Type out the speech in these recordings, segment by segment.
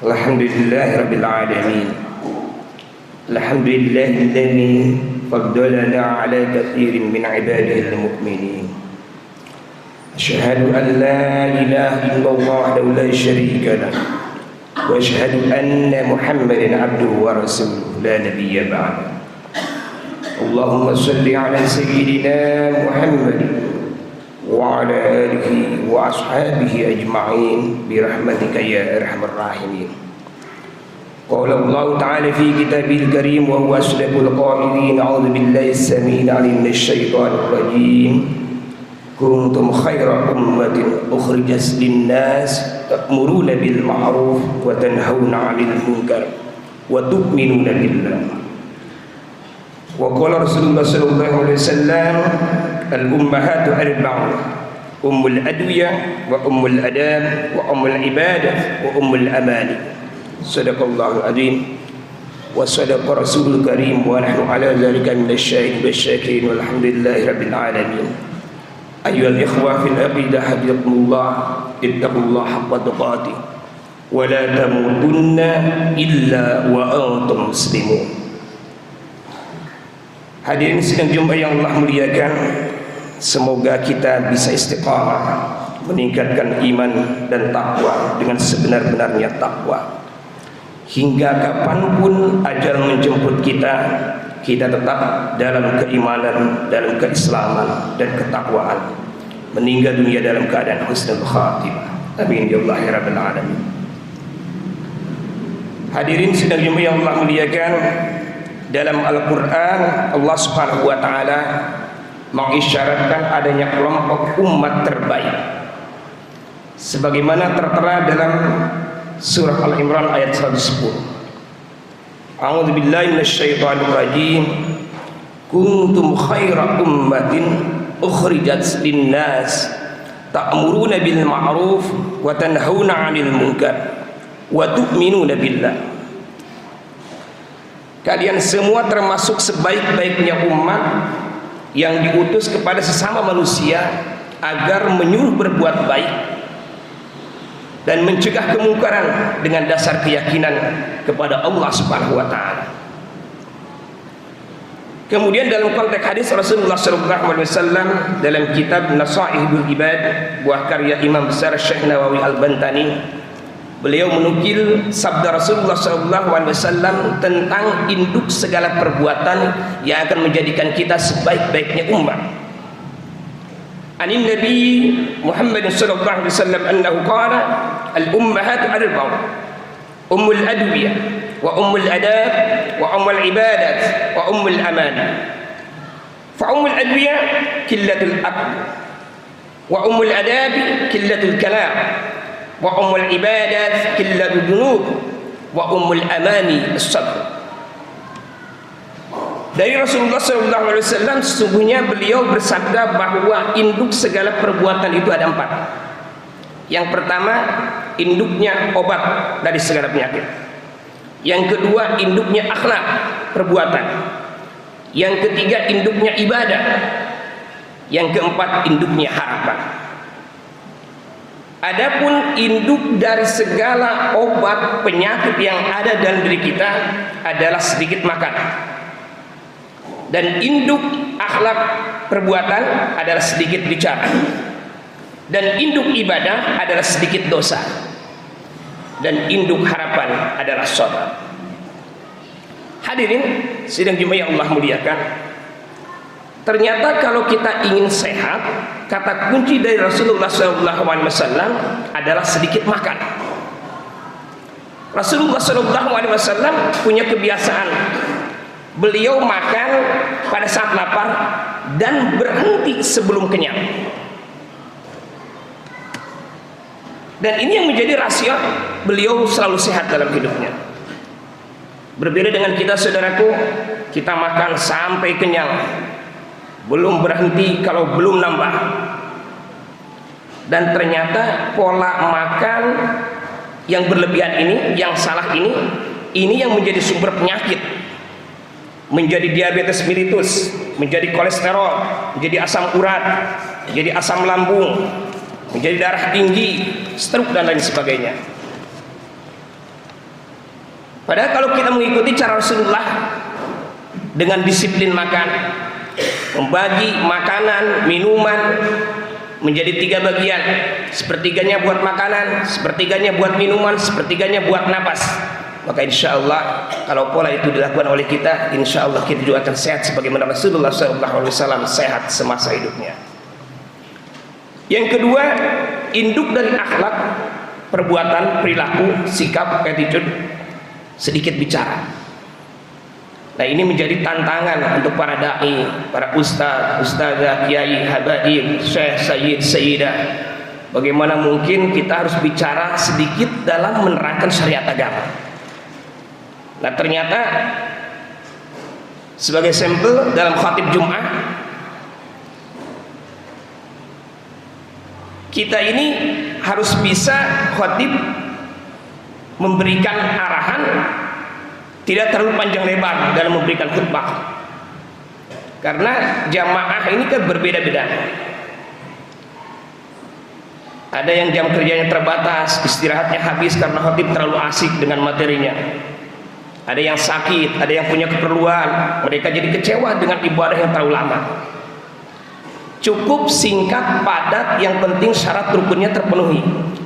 Alhamdulillahirabbil alamin. Alhamdulillahilladzi faddalana ala katsirin min ibadihil mu'minin. Asyhadu an la ilaha illallah wahdahu la syarika lah wa asyhadu anna Muhammadan abduhu wa rasuluhu la nabiyya ba'da. Allahumma shalli ala sayyidina Muhammad wa ala alihi wa ashabihi ajma'in bi rahmatika ya arhamar rahimin. Qala Allah ta'ala fi kitabil karim wa huwa asdaqul qa'ilin. A'udzu billahi as-sami'il 'alim minasy syaithanir rajim. Kuntum khayra ummatin ukhrijat lin-nas ta'muruna bil ma'ruf wa tanhauna 'anil munkar wa tu'minuna billah. Wa qala Rasulullah sallallahu alaihi wasallam al-ummahatu arba'un, ummul adwiyah wa ummul adab wa ummul ibadah wa ummul amani. Sadaqallahul azim wa sadaqa rasulul karim wa nahnu ala dzalika minasyahidin wasyakirin walhamdulillahi rabbil alamin. Ayyuhal ikhwah fil aqidah habibakumullah, ittaqullaha haqqa tuqatih wa la tamutunna illa wa antum muslimun. Hadirin sidang Jumat yang Allah muliakan, semoga kita bisa istiqamah meningkatkan iman dan takwa dengan sebenar-benarnya takwa. Hingga kapanpun ajal menjemput kita, kita tetap dalam keimanan, dalam keislaman dan ketakwaan, meninggal dunia dalam keadaan husnul khatimah. Amin ya Allah ya rabbal alamin. Hadirin sidang Jumat yang Allah muliakan, dalam Al-Quran Allah subhanahu wa ta'ala mengisyaratkan adanya kelompok umat terbaik sebagaimana tertera dalam surah Al-Imran ayat 110. A'udzu billahi minasyaitonir rajim. Kuntum khaira ummatin ukhrijat lin-nas ta'muruna bil ma'ruf wa tanhauna 'anil munkar wa tu'minuna billah. Kalian semua termasuk sebaik-baiknya umat yang diutus kepada sesama manusia agar menyuruh berbuat baik dan mencegah kemungkaran dengan dasar keyakinan kepada Allah Subhanahu wa taala. Kemudian dalam konteks hadis Rasulullah sallallahu alaihi wasallam dalam kitab Nasaihul Ibad, buah karya Imam besar Syekh Nawawi Al-Bantani, beliau menukil sabda Rasulullah SAW tentang induk segala perbuatan yang akan menjadikan kita sebaik-baiknya umat. Anin Nabi Muhammad sallallahu alaihi wasallam annahu qala al-ummahat arba'un, ummul adwiyah wa ummul adab wa ummul ibadat wa ummul amanah. Fa ummul adwiyah qillatul aql wa ummul adab qillatul kalam wa ummul ibadat qillatul dunub wa ummul amani as-sabr. Dari Rasulullah SAW sesungguhnya beliau bersabda bahwa induk segala perbuatan itu ada 4. Yang pertama, induknya obat dari segala penyakit. Yang kedua, induknya akhlak perbuatan. Yang ketiga, induknya ibadah. Yang keempat, induknya harapan. Adapun induk dari segala obat penyakit yang ada dalam diri kita adalah sedikit makan, dan induk akhlak perbuatan adalah sedikit bicara, dan induk ibadah adalah sedikit dosa, dan induk harapan adalah sabar. Hadirin sidang Jumat yang Allah muliakan, ternyata kalau kita ingin sehat, kata kunci dari Rasulullah SAW adalah sedikit makan. Rasulullah SAW punya kebiasaan, beliau makan pada saat lapar dan berhenti sebelum kenyang. Dan ini yang menjadi rahasia beliau selalu sehat dalam hidupnya. Berbeda dengan kita, saudaraku, kita makan sampai kenyang, belum berhenti kalau belum nambah. Dan ternyata pola makan yang berlebihan ini, yang salah ini yang menjadi sumber penyakit, menjadi diabetes mellitus, menjadi kolesterol, menjadi asam urat, menjadi asam lambung, menjadi darah tinggi, stroke dan lain sebagainya. Padahal kalau kita mengikuti cara Rasulullah dengan disiplin makan, membagi makanan, minuman menjadi 3 bagian, sepertiganya buat makanan, sepertiganya buat minuman, sepertiganya buat napas, maka insya Allah kalau pola itu dilakukan oleh kita, insya Allah kita juga akan sehat sebagaimana Rasulullah SAW sehat semasa hidupnya. Yang kedua, induk dari akhlak, perbuatan, perilaku, sikap, attitude, sedikit bicara. Nah, ini menjadi tantangan untuk para dai, para ustaz, ustazah, kiai, habaib, syekh, sayyid, sayyidah. Bagaimana mungkin kita harus bicara sedikit dalam menerangkan syariat agama. Nah, ternyata sebagai sampel dalam khatib Jum'ah, kita ini harus bisa khatib memberikan arahan tidak terlalu panjang lebar dalam memberikan khutbah, karena jamaah ini kan berbeda-beda. Ada yang jam kerjanya terbatas, istirahatnya habis karena khatib terlalu asik dengan materinya. Ada yang sakit, ada yang punya keperluan, mereka jadi kecewa dengan ibadah yang terlalu lama. Cukup singkat, padat, yang penting syarat rukunnya terpenuhi,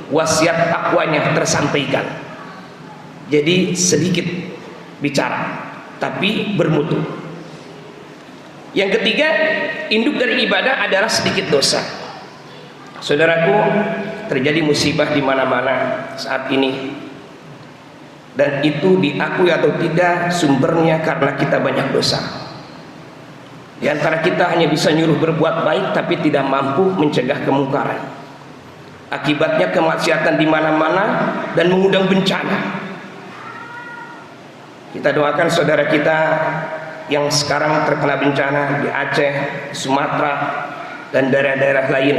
wasiat takwanya tersampaikan. Jadi sedikit bicara tapi bermutu. Yang ketiga, induk dari ibadah adalah sedikit dosa. Saudaraku, terjadi musibah di mana-mana saat ini, dan itu diakui atau tidak sumbernya karena kita banyak dosa. Di antara kita hanya bisa nyuruh berbuat baik tapi tidak mampu mencegah kemungkaran. Akibatnya kemaksiatan di mana-mana dan mengundang bencana. Kita doakan saudara kita yang sekarang terkena bencana di Aceh, Sumatera, dan daerah-daerah lain,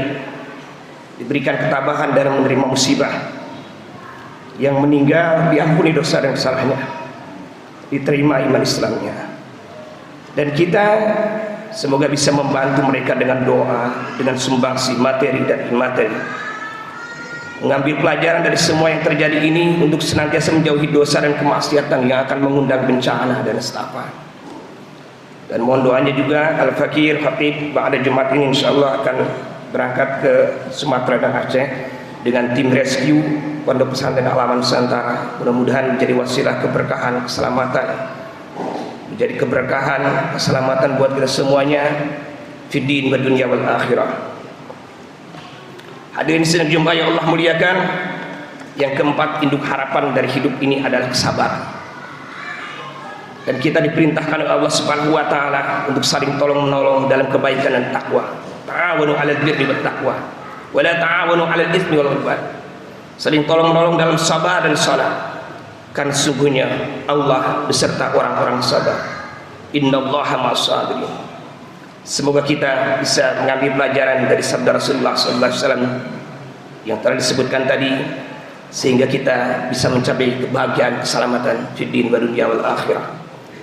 diberikan ketabahan dalam menerima musibah. Yang meninggal diampuni dosa dan kesalahannya, diterima iman Islamnya. Dan kita semoga bisa membantu mereka dengan doa, dengan sumbangsi materi dan imateri, mengambil pelajaran dari semua yang terjadi ini untuk senantiasa menjauhi dosa dan kemaksiatan yang akan mengundang bencana dan nestapa. Dan mohon doanya juga Al-Fakir Khatib pada Jumat ini insyaallah akan berangkat ke Sumatera dan Aceh dengan tim rescue Pondok Pesantren Al-Aman Nusantara. Mudah-mudahan menjadi wasilah keberkahan, keselamatan, menjadi keberkahan, keselamatan buat kita semuanya fid din wa dunya wal akhirah. Hadirin sidang Jumat yang Allah muliakan, yang keempat, induk harapan dari hidup ini adalah kesabaran. Dan kita diperintahkan oleh Allah Subhanahu wa taala untuk saling tolong-menolong dalam kebaikan dan takwa. Ta'awanu 'alal birri wat taqwa wa la ta'awanu 'alal itsmi wal 'udwan. Saling tolong-menolong dalam sabar dan salat. Karena sungguhnya Allah beserta orang-orang sabar. Innallaha ma'as-sabirin. Semoga kita bisa mengambil pelajaran dari sabda Rasulullah SAW yang telah disebutkan tadi, sehingga kita bisa mencapai kebahagiaan, keselamatan fid din wa dunya wal akhirah.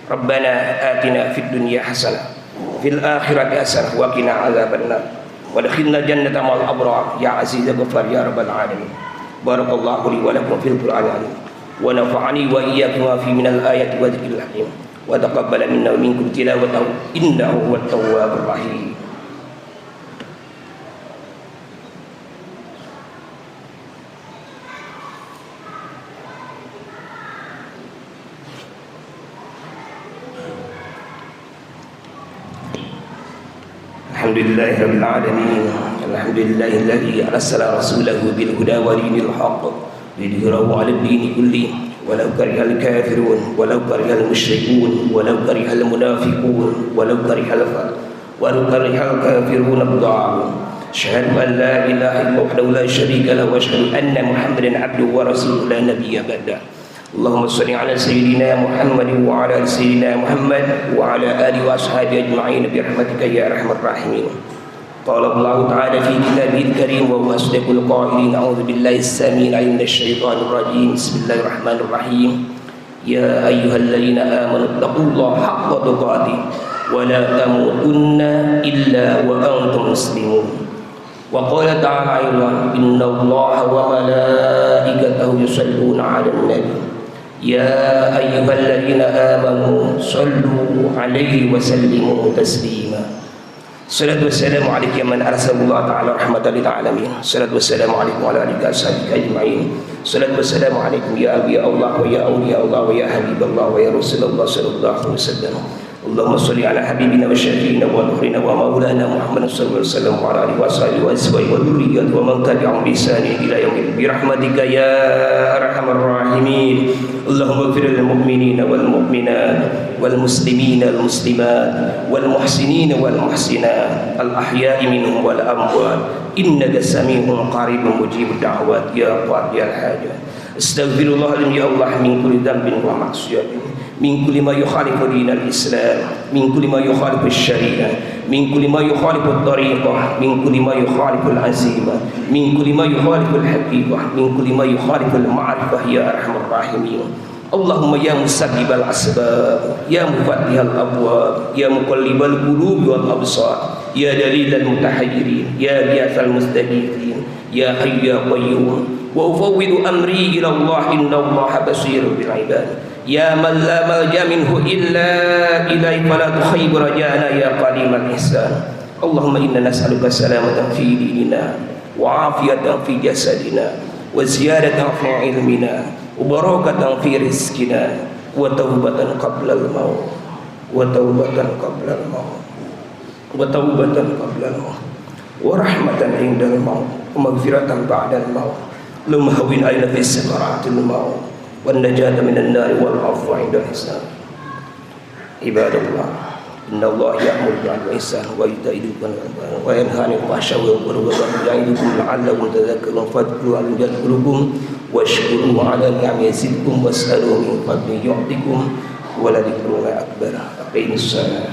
Rabbana atina fid dunya hasanah fil akhirati hasanah wa qina adzabannar wa adkhilna jannata ma'al abrar ya aziz ya ghafar ya rabbal alamin. Barakallahu li wa lakum fil qur'an wa nafa'ani wa iyyakum fi minal ayati wa dzikril hakim. Wa taqabbala minna wa minkum tilawatahu innahu huwat tawwabur rahim. Alhamdulillahirabbil alamin. Alhamdulillahilladzi arsala rasulahu bil huda wa dinil haqq lidhhirahu 'alad dini kulli walau karihal kafirun walau karihal musyrikun walau karihal munafiqun walau karihal kafirun ad-da'un. Asyhadu an la ilaha illallah wahdahu la syarika lahu wa asyhadu anna Muhammadan 'abduhu wa rasuluhu la nabiyya ba'da. Allahumma shalli ala sayyidina Muhammad wa ala ali sayyidina Muhammad wa ala alihi wa ashabihi ajma'in bi rahmatika ya arhamar rahimin. Qala Allah ta'ala fi kitabihil karim wa huwa asdaqul qa'ilin. A'udzu billahi as-sami'il 'alim minasy syaithanir rajim. Bismillahirrahmanirrahim. Ya ayyuhalladzina amanu taqullaha haqqa tuqatih wa la tamutunna illa wa antum muslimun. Wa qala ta'ala aidan innallaha wa malaikatahu yusholluna 'alan nabi يا أيها الذين آمنوا صلوا عليه وسلموا تسليما. الصلاة والسلام عليك يا من أرسل الله تعالى رحمة للعالمين. الصلاة والسلام عليكم وعلى آلك وصحبه أجمعين. الصلاة والسلام عليكم يا أنبياء الله ويا أولياء الله ويا حبيب الله ويا رسول الله صلى الله عليه وسلم. اللهم صل على حبيبنا وشفينا ونورنا ومولانا محمد صلى الله عليه وسلم وعلى آله وصحبه وأزواجه وذريته ومن تبعهم بإحسان إلى يوم الدين برحمتك يا أرحم الراحمين. اللهم اغفر للمؤمنين والمؤمنات والمسلمين والمسلمات والمحسنين والمحسنات الأحياء منهم والأموات إنك سميع قريب مجيب الدعوات يا قاضي الحاجات. استغفر الله يا الله من كل ذنب ومعصية، من كل ما يخالف دين الإسلام، من كل ما يخالف الشريعة، من كل ما يخالف الطريقة، من كل ما يخالف العزيمة، من كل ما يخالف الحقيقة، من كل ما يخالف المعرفة يا أرحم الراحمين. اللهم يا مسبب الأسباب، يا مفتح الأبواب، يا مقلب القلوب والأبصار، يا دليل المتحيرين، يا غياث المستغيثين، يا حي يا قيوم. وأفوض أمري إلى الله إن الله بصير بالعباد. يا من لا ملجأ منه إلا إليه فلا تخيب رجاءنا يا قديم الإحسان. اللهم إنا نسألك سلامة في ديننا وعافية في جسدنا وزيادة في علمنا وبركة في رزقنا وتوبة قبل الموت وتوبة قبل الموت وتوبة قبل الموت ورحمة عند الموت ومغفرة بعد الموت. اللهم هون علينا في سكرات الموت والنجاة من النار والعفو عند الحساب. عباد الله إن الله يأمر بالعدل والإحسان وإيتاء ذي القربى وينهى عن الفحشاء والمنكر يعظكم لعلكم تذكرون فاذكروا يذكركم واشكروا على نعمه يزدكم واسألوا من فضله يعطكم ولذكر الله أكبر. أقيموا الصلاة.